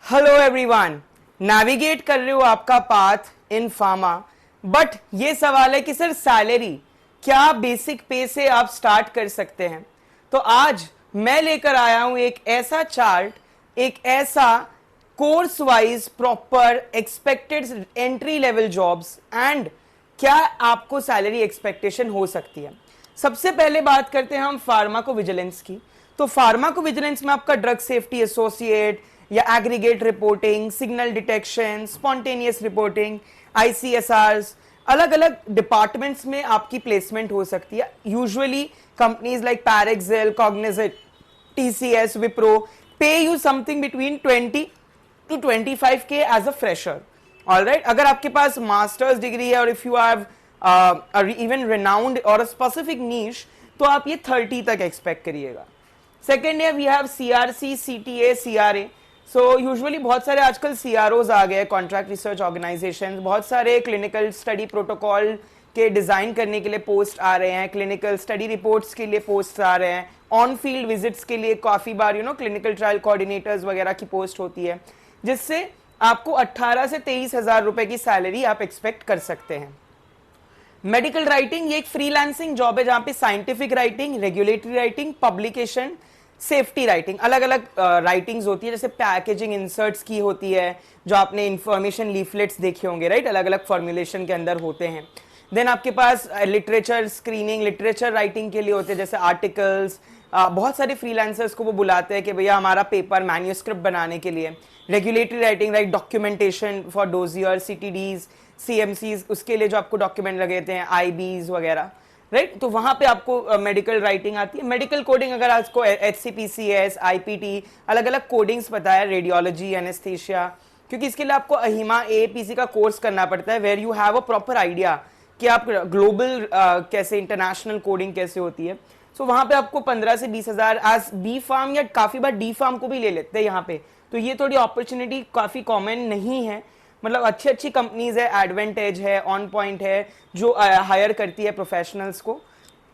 Hello everyone, navigate कर रहे हो आपका पाथ इन फार्मा। बट ये सवाल है कि सर सैलरी क्या बेसिक पे से आप स्टार्ट कर सकते हैं। तो आज मैं लेकर आया हूं एक ऐसा चार्ट, एक ऐसा course wise proper expected entry level jobs and क्या आपको सैलरी एक्सपेक्टेशन हो सकती है। सबसे पहले बात करते हैं हम फार्माको विजिलेंस की। तो फार्माको विजिलेंस में आपका ड्रग सेफ्टी एसोसिएट या aggregate reporting, signal detection, spontaneous reporting, ICSRs, अलग अलग डिपार्टमेंट्स में आपकी प्लेसमेंट हो सकती है। Usually companies like Parexel, Cognizant, TCS, Wipro pay you something between 20 to 25K as a fresher. Alright, अगर आपके पास मास्टर्स डिग्री है और if you have even renowned or a specific नीश, तो आप ये 30 तक एक्सपेक्ट करिएगा। सेकेंड है we have CRC, CTA, CRA. So usually बहुत सारे आजकल सीआरओज आ गए, कॉन्ट्रैक्ट रिसर्च ऑर्गेनाइजेशन, बहुत सारे क्लिनिकल स्टडी प्रोटोकॉल के डिजाइन करने के लिए पोस्ट आ रहे हैं, क्लिनिकल स्टडी रिपोर्ट्स के लिए पोस्ट आ रहे हैं, ऑन फील्ड विजिट्स के लिए काफी बार क्लिनिकल ट्रायल कोऑर्डिनेटर्स वगैरह की पोस्ट होती है, जिससे आपको 18 से 23 हजार रुपए की सैलरी आप एक्सपेक्ट कर सकते हैं। मेडिकल राइटिंग ये एक फ्रीलांसिंग जॉब है जहां पे scientific writing, regulatory writing, publication, safety writing, अलग अलग राइटिंग्स होती है। जैसे पैकेजिंग इंसर्ट्स की होती है, जो आपने इंफॉर्मेशन लीफलेट्स देखे होंगे, राइट, अलग अलग फॉर्मुलेशन के अंदर होते हैं। देन आपके पास लिटरेचर स्क्रीनिंग, लिटरेचर राइटिंग के लिए होते हैं, जैसे आर्टिकल्स। बहुत सारे फ्रीलांसर्स को वो बुलाते हैं कि भैया हमारा पेपर मैन्यूस्क्रिप्ट बनाने के लिए। Regulatory writing, right, documentation for dossier, CTDs, CMCs, उसके लिए जो आपको डॉक्यूमेंट लगेते हैं, आईबीज वगैरह, राइट। तो वहां पे आपको मेडिकल राइटिंग आती है। मेडिकल कोडिंग अगर आपको एचसीपीसीएस, आईपीटी, अलग अलग कोडिंग्स पता है, रेडियोलॉजी, एनेस्थीसिया, क्योंकि इसके लिए आपको अहिमा एपीसी का कोर्स करना पड़ता है, where you have a proper idea कि आप ग्लोबल कैसे, इंटरनेशनल कोडिंग कैसे होती है। सो वहां पे आपको 15 से 20 हजार एज बी फार्म, या काफी बार डी फार्म को भी ले लेते हैं यहाँ पे। तो ये थोड़ी अपॉर्चुनिटी काफी कॉमन नहीं है, मतलब अच्छी अच्छी कंपनीज है, एडवांटेज है, ऑन पॉइंट है, जो हायर करती है प्रोफेशनल्स को।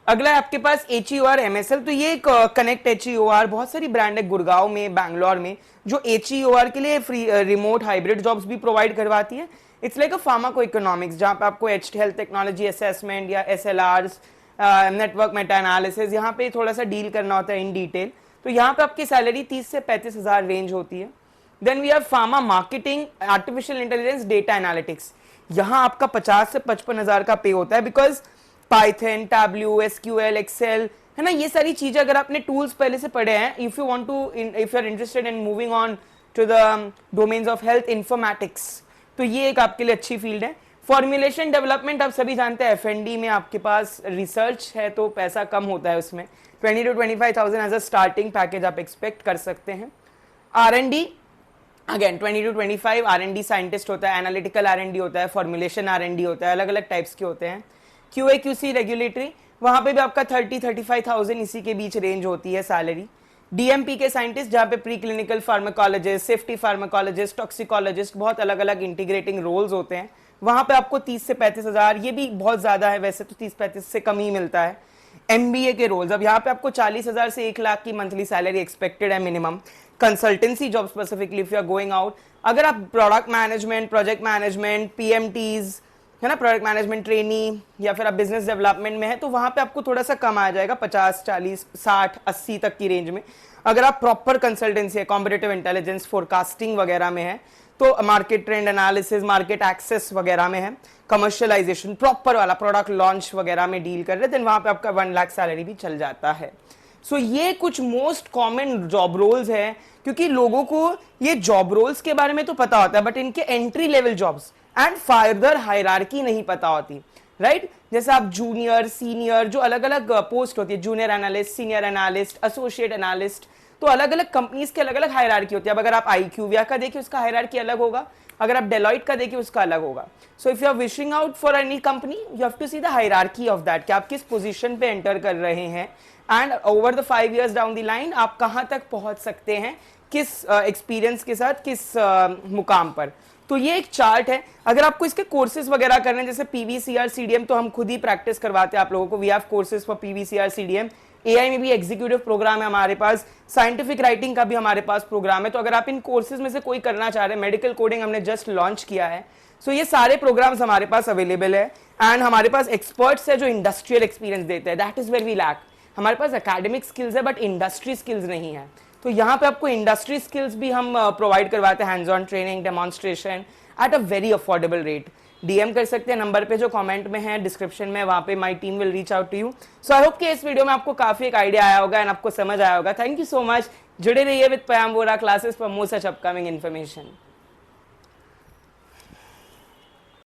अगला है आपके पास HEOR MSL। तो ये कनेक्ट HEOR, बहुत सारी ब्रांड है गुड़गांव में, बैंगलोर में, जो HEOR के लिए फ्री रिमोट हाइब्रिड जॉब्स भी प्रोवाइड करवाती है। It's like a pharmaco economics, जहां पे आपको हेल्थ टेक्नोलॉजी असेसमेंट या SLRs, नेटवर्क मेटा एनालिसिस, यहाँ पे थोड़ा सा डील करना होता है इन डिटेल। तो यहाँ पे आपकी सैलरी 30 से 35 हजार रेंज होती है। Then we have pharma marketing, artificial intelligence, data analytics. यहाँ आपका 50 से 55 हजार का पे होता है, because Python, Tableau, SQL, Excel, है ना, ये सारी चीजें अगर आपने टूल्स पहले से पढ़े हैं, if you are interested in moving on to the domains of health informatics, तो ये एक आपके लिए अच्छी फील्ड है। फॉर्मुलेशन डेवलपमेंट, आप सभी जानते हैं एफएनडी में आपके पास रिसर्च है तो पैसा कम होता है उसमें, 20 to 25,000 as a starting package आप एक्सपेक्ट कर सकते हैं। R&D again 20 to 25, R&D scientist होता है, एनालिटिकल R&D होता है, फॉर्मुलेशन R&D होता है, अलग अलग टाइप्स के होते हैं। QA QC रेगुलेटरी, वहां पे भी आपका 30-35,000 इसी के बीच रेंज होती है सैलरी। DMP के साइंटिस्ट, जहां पे pre clinical pharmacologist, safety pharmacologist, toxicologist, बहुत अलग अलग इंटीग्रेटिंग रोल्स होते हैं, वहां पे आपको 30 से 35 हजार, ये भी बहुत ज्यादा है, वैसे तो 30-35 से कम ही मिलता है। MBA के रोल्स, अब यहाँ पे आपको 40 हजार से 1 लाख की मंथली सैलरी एक्सपेक्टेड है minimum. Consultancy job specifically if you are going out, अगर आप product management, project management, PMTs, है ना, प्रोडक्ट मैनेजमेंट ट्रेनी, या फिर आप बिजनेस डेवलपमेंट में है, तो वहां पे आपको थोड़ा सा कम आ जाएगा, 50, 40, 60, 80 तक की रेंज में। अगर आप प्रॉपर कंसल्टेंसी है, कॉम्पिटिटिव इंटेलिजेंस, फोरकास्टिंग वगैरह में है, तो market trend analysis, market access वगैरह में है, कमर्शियलाइजेशन प्रॉपर वाला, प्रोडक्ट लॉन्च वगैरह में डील कर रहे हैं, देन वहां पे आपका 1 लाख सैलरी भी चल जाता है। सो ये कुछ मोस्ट कॉमन जॉब रोल्स है, क्योंकि लोगों को ये जॉब रोल्स के बारे में तो पता होता है, बट इनके entry level jobs and further hierarchy नहीं पता होती, राइट। जैसे आप जूनियर, सीनियर, जो अलग अलग पोस्ट होती है, junior analyst, senior analyst, associate analyst, तो अलग अलग कंपनीज के अलग अलग हायरार्की होती है। अब अगर आप IQVIA का देखिए उसका हायरार्की अलग होगा, अगर आप डेलॉइट का देखिए उसका अलग होगा। So if you are wishing out for any company, you have to see the hierarchy of that, कि आप किस पोजीशन पे एंटर कर रहे हैं, and over the 5 years down the line आप कहां तक पहुंच सकते हैं, किस एक्सपीरियंस के साथ, किस मुकाम पर। तो ये एक चार्ट है। अगर आपको इसके कोर्सेज वगैरह करने हैं, जैसे PVCR CDM, तो हम खुद ही प्रैक्टिस करवाते हैं आप लोगों को। We have courses for PVCR CDM, AI में भी एग्जीक्यूटिव प्रोग्राम है हमारे पास, साइंटिफिक राइटिंग का भी हमारे पास प्रोग्राम है। तो अगर आप इन कोर्सेज में से कोई करना चाह रहे हैं, मेडिकल कोडिंग हमने जस्ट लॉन्च किया है, सो ये सारे प्रोग्राम्स हमारे पास अवेलेबल है। एंड हमारे पास एक्सपर्ट्स है जो इंडस्ट्रियल एक्सपीरियंस देते हैं, that is where we lack. हमारे पास एकेडमिक स्किल्स है बट इंडस्ट्री स्किल्स नहीं है। तो यहाँ पे आपको इंडस्ट्री स्किल्स भी हम प्रोवाइड करवाते हैं, hands on training, demonstration at a very affordable rate. DM कर सकते हैं नंबर पे जो कमेंट में है, डिस्क्रिप्शन में, वहां पे my team will reach out to you. So I hope कि इस वीडियो में आपको काफी एक आइडिया आया होगा एंड आपको समझ आया होगा। Thank you so much. जुड़े रहिए with Payam Vora classes for more such upcoming information.